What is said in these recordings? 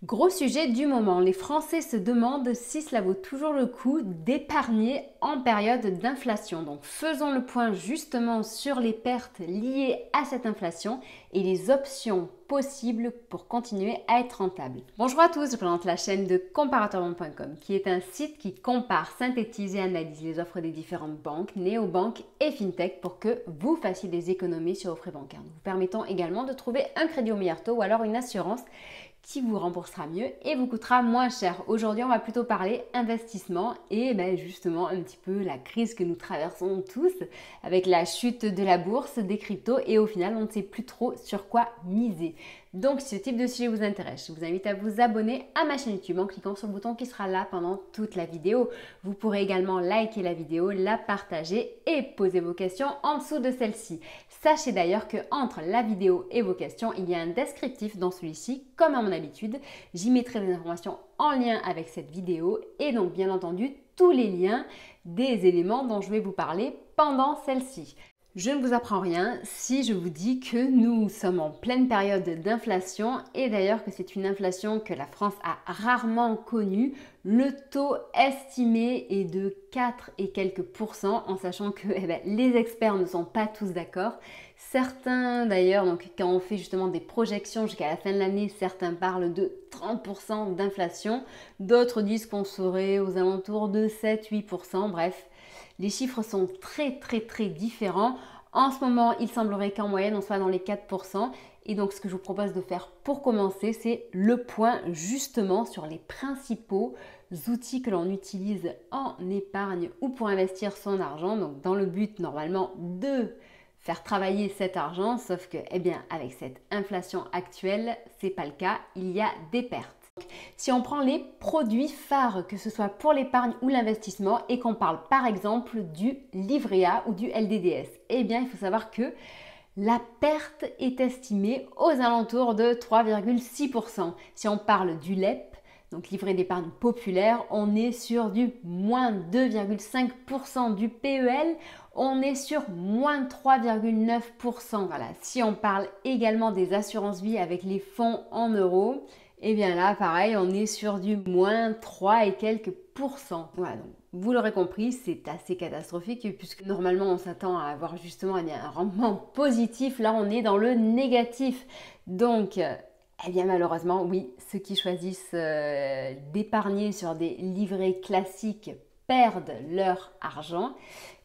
Gros sujet du moment, les Français se demandent si cela vaut toujours le coup d'épargner en période d'inflation. Donc faisons le point justement sur les pertes liées à cette inflation et les options possibles pour continuer à être rentable. Bonjour à tous, je présente la chaîne de comparatormonde.com qui est un site qui compare, synthétise et analyse les offres des différentes banques, néobanques et fintech pour que vous fassiez des économies sur vos frais bancaires. Nous vous permettons également de trouver un crédit au meilleur taux ou alors une assurance qui vous remboursera mieux et vous coûtera moins cher. Aujourd'hui, on va plutôt parler investissement et justement un petit peu la crise que nous traversons tous avec la chute de la bourse, des cryptos et au final, on ne sait plus trop sur quoi miser. Donc, si ce type de sujet vous intéresse, je vous invite à vous abonner à ma chaîne YouTube en cliquant sur le bouton qui sera là pendant toute la vidéo. Vous pourrez également liker la vidéo, la partager et poser vos questions en dessous de celle-ci. Sachez d'ailleurs que entre la vidéo et vos questions, il y a un descriptif dans celui-ci, comme à mon habitude. J'y mettrai des informations en lien avec cette vidéo et donc bien entendu tous les liens des éléments dont je vais vous parler pendant celle-ci. Je ne vous apprends rien si je vous dis que nous sommes en pleine période d'inflation et d'ailleurs que c'est une inflation que la France a rarement connue. Le taux estimé est de 4 et quelques pourcents en sachant que les experts ne sont pas tous d'accord. Certains d'ailleurs, donc quand on fait justement des projections jusqu'à la fin de l'année, certains parlent de 30% d'inflation, d'autres disent qu'on serait aux alentours de 7-8%, bref. Les chiffres sont très différents. En ce moment, il semblerait qu'en moyenne, on soit dans les 4%. Et donc, ce que je vous propose de faire pour commencer, c'est le point justement sur les principaux outils que l'on utilise en épargne ou pour investir son argent. Donc, dans le but normalement de faire travailler cet argent, sauf que, avec cette inflation actuelle, c'est pas le cas. Il y a des pertes. Si on prend les produits phares, que ce soit pour l'épargne ou l'investissement, et qu'on parle par exemple du livret A ou du LDDS, il faut savoir que la perte est estimée aux alentours de 3,6%. Si on parle du LEP, donc livret d'épargne populaire, on est sur du moins 2,5%. Du PEL, on est sur moins 3,9%. Voilà. Si on parle également des assurances vie avec les fonds en euros, là, pareil, on est sur du moins 3 et quelques pourcents. Voilà, donc vous l'aurez compris, c'est assez catastrophique puisque normalement on s'attend à avoir justement un rendement positif. Là, on est dans le négatif. Donc, malheureusement, oui, ceux qui choisissent d'épargner sur des livrets classiques perdent leur argent.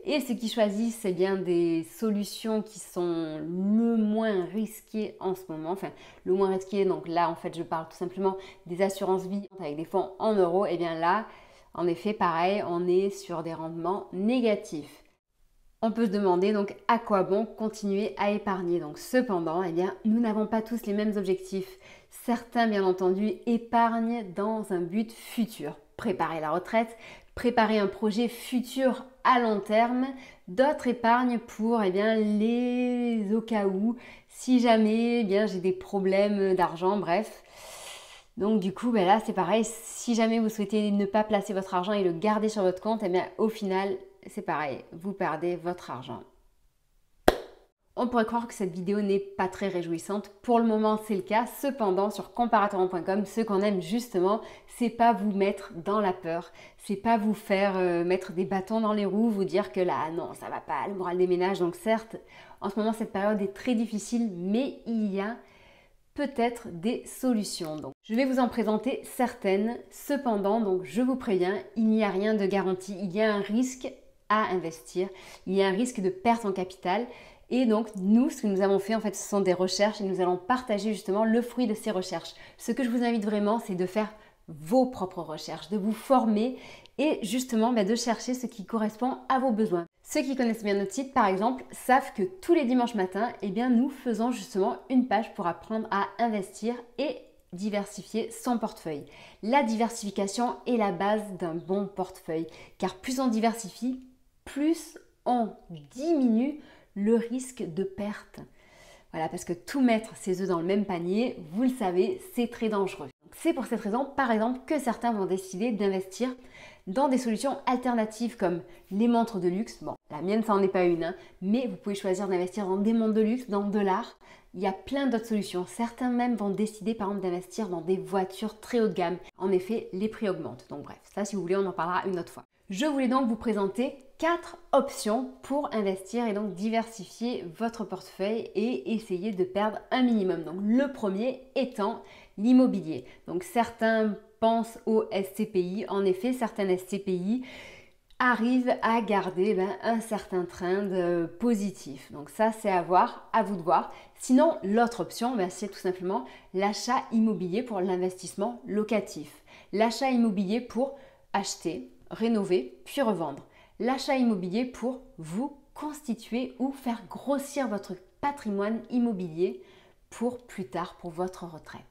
Et ceux qui choisissent des solutions qui sont le moins risquées en ce moment, le moins risqué, donc là en fait je parle tout simplement des assurances vie avec des fonds en euros, là en effet pareil, on est sur des rendements négatifs. On peut se demander donc à quoi bon continuer à épargner. Donc cependant, nous n'avons pas tous les mêmes objectifs. Certains bien entendu épargnent dans un but futur, préparer la retraite, préparer un projet futur à long terme. D'autres épargnent pour les au cas où, si jamais j'ai des problèmes d'argent, bref. Donc du coup, là c'est pareil, si jamais vous souhaitez ne pas placer votre argent et le garder sur votre compte, au final, c'est pareil, vous perdez votre argent. On pourrait croire que cette vidéo n'est pas très réjouissante. Pour le moment, c'est le cas. Cependant, sur comparatormonde.com, ce qu'on aime justement, c'est pas vous mettre dans la peur. C'est pas vous faire mettre des bâtons dans les roues, vous dire que là, non, ça va pas, le moral des ménages. Donc certes, en ce moment, cette période est très difficile, mais il y a peut-être des solutions. Donc, je vais vous en présenter certaines. Cependant, donc, je vous préviens, il n'y a rien de garanti. Il y a un risque à investir. Il y a un risque de perte en capital. Et donc, nous, ce que nous avons fait, en fait, ce sont des recherches et nous allons partager justement le fruit de ces recherches. Ce que je vous invite vraiment, c'est de faire vos propres recherches, de vous former et justement de chercher ce qui correspond à vos besoins. Ceux qui connaissent bien notre site, par exemple, savent que tous les dimanches matins, nous faisons justement une page pour apprendre à investir et diversifier son portefeuille. La diversification est la base d'un bon portefeuille, car plus on diversifie, plus on diminue le risque de perte. Voilà, parce que tout mettre ses œufs dans le même panier, vous le savez, c'est très dangereux. C'est pour cette raison, par exemple, que certains vont décider d'investir dans des solutions alternatives comme les montres de luxe. Bon, la mienne, ça n'en est pas une, mais vous pouvez choisir d'investir dans des montres de luxe, dans de l'art, Il y a plein d'autres solutions. Certains même vont décider par exemple d'investir dans des voitures très haut de gamme. En effet, les prix augmentent. Donc bref, ça si vous voulez, on en parlera une autre fois. Je voulais donc vous présenter 4 options pour investir et donc diversifier votre portefeuille et essayer de perdre un minimum. Donc le premier étant l'immobilier. Donc certains pensent au SCPI. En effet, certains SCPI arrivent à garder un certain trend positif. Donc ça, c'est à voir, à vous de voir. Sinon, l'autre option, c'est tout simplement l'achat immobilier pour l'investissement locatif. L'achat immobilier pour acheter, rénover, puis revendre. L'achat immobilier pour vous constituer ou faire grossir votre patrimoine immobilier pour plus tard, pour votre retraite.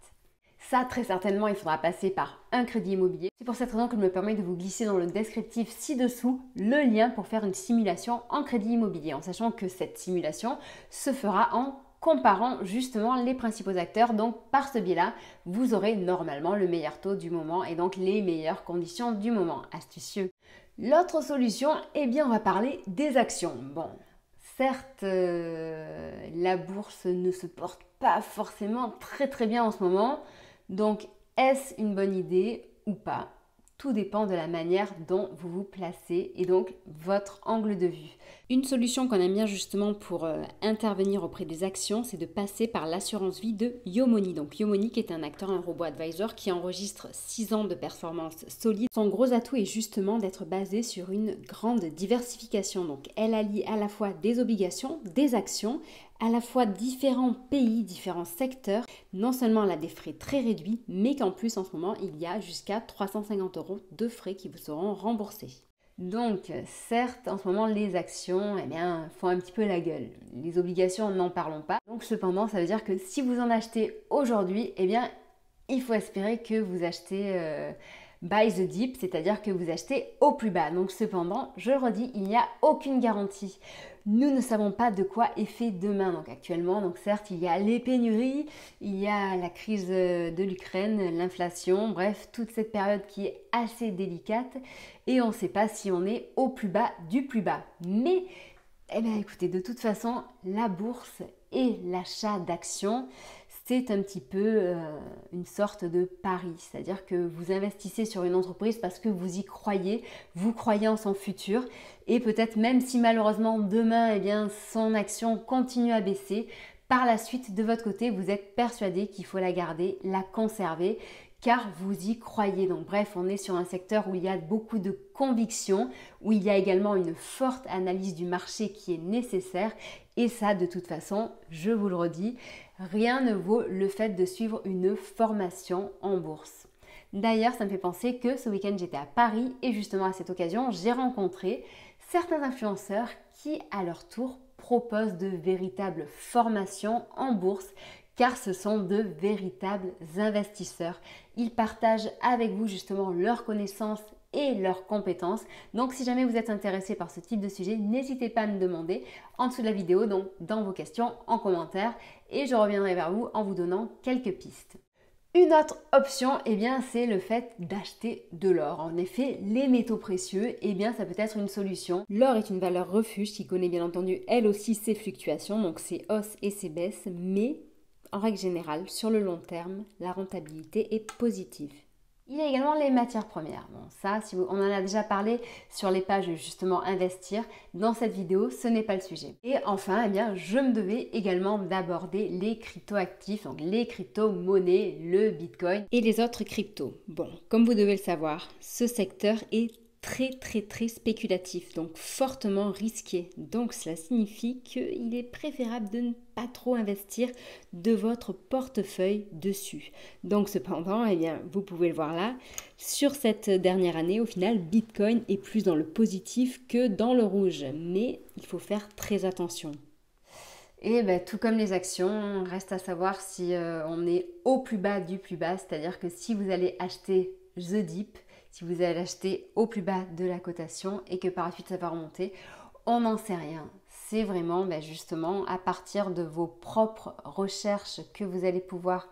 Ça, très certainement, il faudra passer par un crédit immobilier. C'est pour cette raison que je me permets de vous glisser dans le descriptif ci-dessous le lien pour faire une simulation en crédit immobilier, en sachant que cette simulation se fera en comparant justement les principaux acteurs. Donc par ce biais-là, vous aurez normalement le meilleur taux du moment et donc les meilleures conditions du moment. Astucieux. L'autre solution, on va parler des actions. Bon, certes, la bourse ne se porte pas forcément très bien en ce moment. Donc, est-ce une bonne idée ou pas? Tout dépend de la manière dont vous vous placez et donc votre angle de vue. Une solution qu'on aime bien justement pour intervenir auprès des actions, c'est de passer par l'assurance vie de Yomoni. Donc Yomoni qui est un acteur, un robot advisor qui enregistre 6 ans de performance solide. Son gros atout est justement d'être basé sur une grande diversification. Donc elle allie à la fois des obligations, des actions, à la fois différents pays, différents secteurs. Non seulement elle a des frais très réduits, mais qu'en plus en ce moment il y a jusqu'à 350 € de frais qui vous seront remboursés. Donc certes en ce moment les actions font un petit peu la gueule. Les obligations n'en parlons pas. Donc cependant ça veut dire que si vous en achetez aujourd'hui, il faut espérer que vous achetez buy the dip, c'est-à-dire que vous achetez au plus bas. Donc cependant, je le redis, il n'y a aucune garantie. Nous ne savons pas de quoi est fait demain. Donc actuellement, certes, il y a les pénuries, il y a la crise de l'Ukraine, l'inflation, bref, toute cette période qui est assez délicate et on ne sait pas si on est au plus bas du plus bas. Mais, écoutez, de toute façon, la bourse et l'achat d'actions, c'est un petit peu une sorte de pari. C'est-à-dire que vous investissez sur une entreprise parce que vous y croyez, vous croyez en son futur et peut-être même si malheureusement demain, son action continue à baisser, par la suite de votre côté, vous êtes persuadé qu'il faut la garder, la conserver car vous y croyez. Donc bref, on est sur un secteur où il y a beaucoup de conviction, où il y a également une forte analyse du marché qui est nécessaire et ça, de toute façon, je vous le redis, rien ne vaut le fait de suivre une formation en bourse. D'ailleurs, ça me fait penser que ce week-end, j'étais à Paris et justement à cette occasion, j'ai rencontré certains influenceurs qui, à leur tour, proposent de véritables formations en bourse car ce sont de véritables investisseurs. Ils partagent avec vous justement leurs connaissances et leurs compétences. Donc si jamais vous êtes intéressé par ce type de sujet, n'hésitez pas à me demander en dessous de la vidéo, donc dans vos questions, en commentaire, et je reviendrai vers vous en vous donnant quelques pistes. Une autre option, c'est le fait d'acheter de l'or. En effet, les métaux précieux, ça peut être une solution. L'or est une valeur refuge qui connaît bien entendu elle aussi ses fluctuations, donc ses hausses et ses baisses, mais en règle générale, sur le long terme, la rentabilité est positive. Il y a également les matières premières. Bon, ça, on en a déjà parlé sur les pages justement investir. Dans cette vidéo, ce n'est pas le sujet. Et enfin, je me devais également d'aborder les cryptoactifs, donc les crypto-monnaies, le Bitcoin et les autres cryptos. Bon, comme vous devez le savoir, ce secteur est très spéculatif, donc fortement risqué. Donc cela signifie qu'il est préférable de ne pas trop investir de votre portefeuille dessus. Donc cependant, vous pouvez le voir là, sur cette dernière année, au final, Bitcoin est plus dans le positif que dans le rouge. Mais il faut faire très attention. Et tout comme les actions, reste à savoir si on est au plus bas du plus bas, c'est-à-dire que si vous allez acheter The Dip, si vous allez l'acheter au plus bas de la cotation et que par la suite ça va remonter, on n'en sait rien. C'est vraiment justement à partir de vos propres recherches que vous allez pouvoir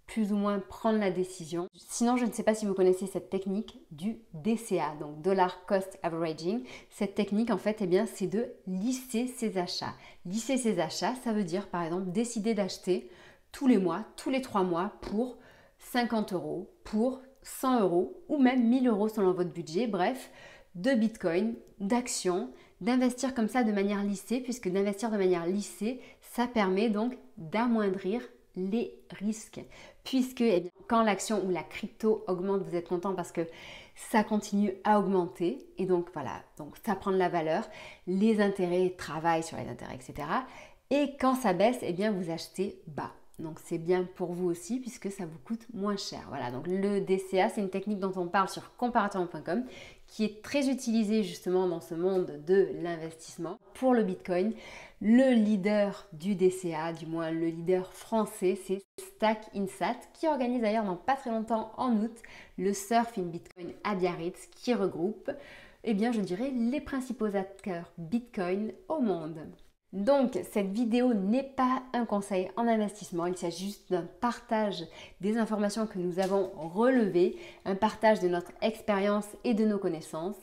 plus ou moins prendre la décision. Sinon, je ne sais pas si vous connaissez cette technique du DCA, donc Dollar Cost Averaging. Cette technique, en fait, eh bien, c'est de lisser ses achats. Lisser ses achats, ça veut dire, par exemple, décider d'acheter tous les mois, tous les 3 mois pour 50 euros, pour 100 euros ou même 1000 euros selon votre budget. Bref, de Bitcoin, d'actions, d'investir comme ça de manière lissée, puisque d'investir de manière lissée, ça permet donc d'amoindrir les risques. Puisque eh bien, quand l'action ou la crypto augmente, vous êtes content parce que ça continue à augmenter et donc voilà, donc ça prend de la valeur, les intérêts travaillent sur les intérêts, etc. Et quand ça baisse, eh bien vous achetez bas. Donc c'est bien pour vous aussi puisque ça vous coûte moins cher. Voilà, donc le DCA, c'est une technique dont on parle sur comparateur.com qui est très utilisée justement dans ce monde de l'investissement. Pour le Bitcoin, le leader du DCA, du moins le leader français, c'est Stack Insat qui organise d'ailleurs dans pas très longtemps en août le Surf in Bitcoin à Biarritz qui regroupe, eh bien je dirais, les principaux acteurs Bitcoin au monde. Donc, cette vidéo n'est pas un conseil en investissement, il s'agit juste d'un partage des informations que nous avons relevées, un partage de notre expérience et de nos connaissances.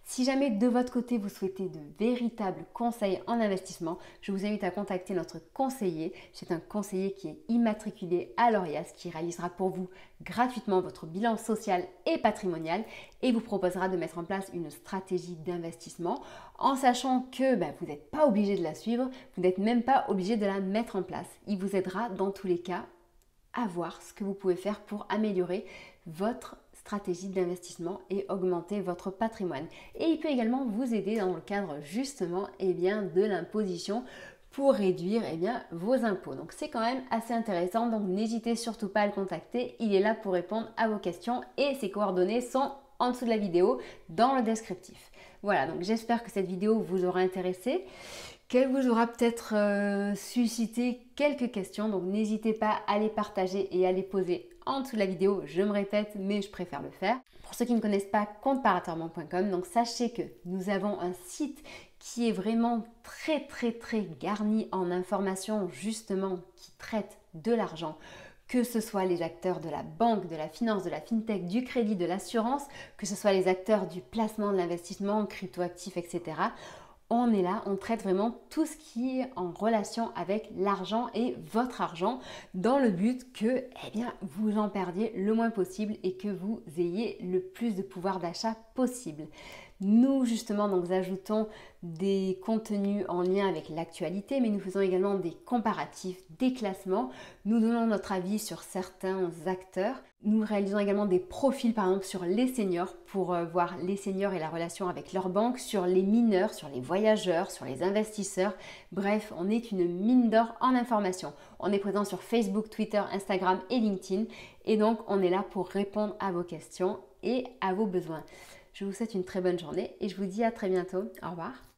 Si jamais de votre côté vous souhaitez de véritables conseils en investissement, je vous invite à contacter notre conseiller. C'est un conseiller qui est immatriculé à l'Orias qui réalisera pour vous gratuitement votre bilan social et patrimonial et vous proposera de mettre en place une stratégie d'investissement en sachant que vous n'êtes pas obligé de la suivre, vous n'êtes même pas obligé de la mettre en place. Il vous aidera dans tous les cas à voir ce que vous pouvez faire pour améliorer votre stratégie d'investissement et augmenter votre patrimoine. Et il peut également vous aider dans le cadre justement de l'imposition pour réduire vos impôts. Donc c'est quand même assez intéressant, donc n'hésitez surtout pas à le contacter, il est là pour répondre à vos questions et ses coordonnées sont en dessous de la vidéo dans le descriptif. Voilà, donc j'espère que cette vidéo vous aura intéressé, qu'elle vous aura peut-être suscité quelques questions, donc n'hésitez pas à les partager et à les poser en dessous de la vidéo, je me répète, mais je préfère le faire. Pour ceux qui ne connaissent pas comparateur.com, donc sachez que nous avons un site qui est vraiment très garni en informations justement qui traitent de l'argent, que ce soit les acteurs de la banque, de la finance, de la fintech, du crédit, de l'assurance, que ce soit les acteurs du placement, de l'investissement, cryptoactifs, etc. On est là, on traite vraiment tout ce qui est en relation avec l'argent et votre argent dans le but que vous en perdiez le moins possible et que vous ayez le plus de pouvoir d'achat possible. Nous justement donc ajoutons des contenus en lien avec l'actualité, mais nous faisons également des comparatifs, des classements. Nous donnons notre avis sur certains acteurs. Nous réalisons également des profils par exemple sur les seniors pour voir les seniors et la relation avec leur banque, sur les mineurs, sur les voyageurs, sur les investisseurs. Bref, on est une mine d'or en information. On est présent sur Facebook, Twitter, Instagram et LinkedIn et donc on est là pour répondre à vos questions et à vos besoins. Je vous souhaite une très bonne journée et je vous dis à très bientôt. Au revoir.